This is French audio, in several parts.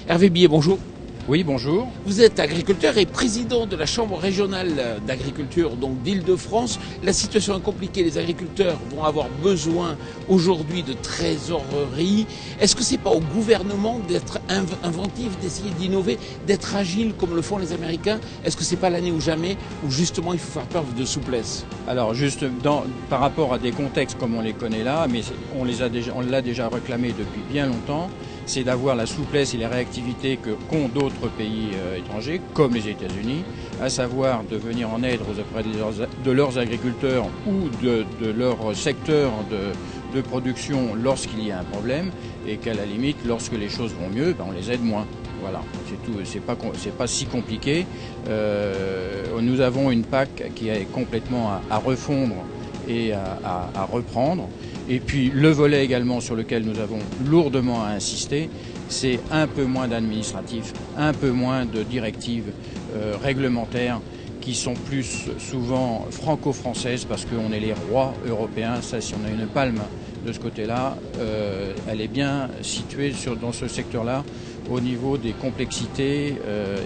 Hervé Billet, bonjour. Oui, bonjour. Vous êtes agriculteur et président de la Chambre régionale d'agriculture d'Île-de-France. La situation est compliquée, les agriculteurs vont avoir besoin aujourd'hui de trésorerie. Est-ce que c'est pas au gouvernement d'être inventif, d'essayer d'innover, d'être agile comme le font les Américains? Est-ce que c'est pas l'année ou jamais où justement il faut faire preuve de souplesse? Alors juste par rapport à des contextes comme on les connaît là, mais on l'a déjà réclamé depuis bien longtemps, c'est d'avoir la souplesse et la réactivité qu'ont d'autres pays étrangers, comme les États-Unis, à savoir de venir en aide auprès de leurs agriculteurs ou de leur secteur de production lorsqu'il y a un problème, et qu'à la limite, lorsque les choses vont mieux, on les aide moins. Voilà, c'est tout. C'est pas si compliqué. Nous avons une PAC qui est complètement à refondre et à reprendre. Et puis le volet également sur lequel nous avons lourdement à insister, c'est un peu moins d'administratifs, un peu moins de directives réglementaires qui sont plus souvent franco-françaises parce qu'on est les rois européens. Ça, si on a une palme de ce côté-là, elle est bien située dans ce secteur-là au niveau des complexités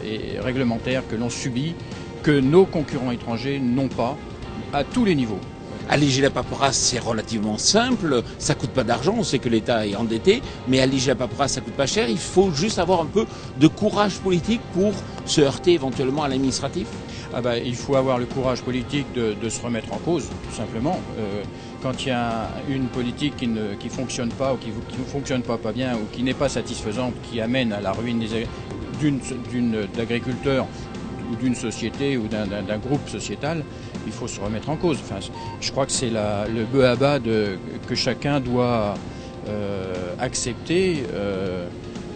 et réglementaires que l'on subit, que nos concurrents étrangers n'ont pas à tous les niveaux. Alléger la paperasse, c'est relativement simple, ça coûte pas d'argent, on sait que l'État est endetté, mais alléger la paperasse, ça coûte pas cher, il faut juste avoir un peu de courage politique pour se heurter éventuellement à l'administratif. Il faut avoir le courage politique de se remettre en cause, tout simplement. Quand il y a une politique qui ne fonctionne pas ou qui ne fonctionne pas bien ou qui n'est pas satisfaisante, qui amène à la ruine d'agriculteurs ou d'une société ou d'un groupe sociétal, il faut se remettre en cause. Enfin, je crois que c'est le b.a.-ba que chacun doit accepter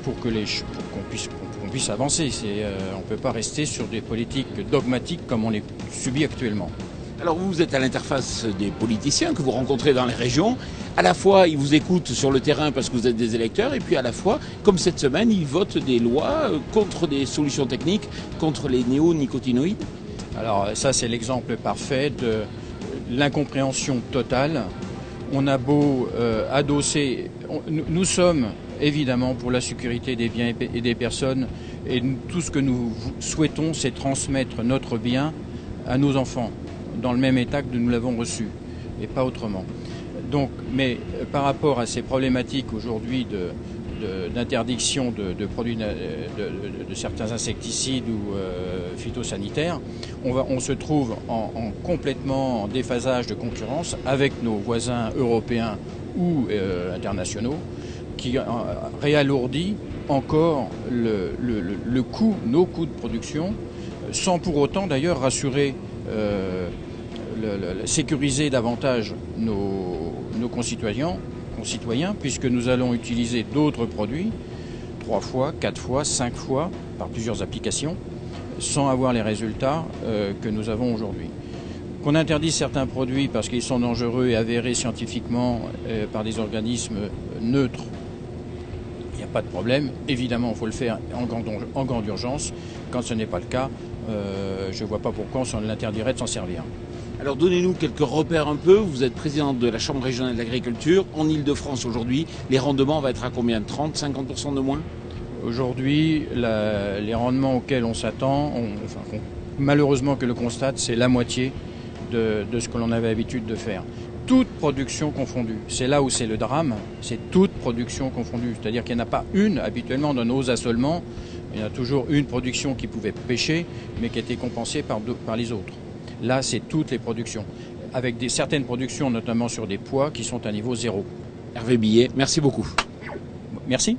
pour qu'on puisse avancer. On ne peut pas rester sur des politiques dogmatiques comme on les subit actuellement. Alors vous êtes à l'interface des politiciens que vous rencontrez dans les régions. À la fois, ils vous écoutent sur le terrain parce que vous êtes des électeurs, et puis à la fois, comme cette semaine, ils votent des lois contre des solutions techniques, contre les néonicotinoïdes. Alors ça, c'est l'exemple parfait de l'incompréhension totale. On a beau adosser... Nous sommes évidemment pour la sécurité des biens et des personnes, et tout ce que nous souhaitons, c'est transmettre notre bien à nos enfants, dans le même état que nous l'avons reçu, et pas autrement. Donc, mais par rapport à ces problématiques aujourd'hui d'interdiction de produits de certains insecticides ou phytosanitaires, on se trouve complètement en déphasage de concurrence avec nos voisins européens ou internationaux, qui réalourdit encore nos coûts de production, sans pour autant d'ailleurs rassurer, sécuriser davantage nos concitoyens, puisque nous allons utiliser d'autres produits 3 fois, 4 fois, 5 fois par plusieurs applications, sans avoir les résultats que nous avons aujourd'hui. Qu'on interdise certains produits parce qu'ils sont dangereux et avérés scientifiquement par des organismes neutres, il n'y a pas de problème. Évidemment, il faut le faire en grande urgence. Quand ce n'est pas le cas, je ne vois pas pourquoi on l'interdirait de s'en servir. Alors donnez-nous quelques repères un peu. Vous êtes président de la Chambre régionale d'agriculture. En Île-de-France aujourd'hui, les rendements vont être à combien? 30-50% de moins? Aujourd'hui, les rendements auxquels on s'attend, malheureusement que le constate, c'est la moitié de ce que l'on avait l'habitude de faire. Toute production confondue. C'est là où c'est le drame, c'est toute production confondue. C'est-à-dire qu'il n'y en a pas une, habituellement dans nos assolements, il y en a toujours une production qui pouvait pêcher, mais qui était compensée par les autres. Là, c'est toutes les productions, avec certaines productions, notamment sur des pois, qui sont à niveau zéro. Hervé Billet, merci beaucoup. Merci.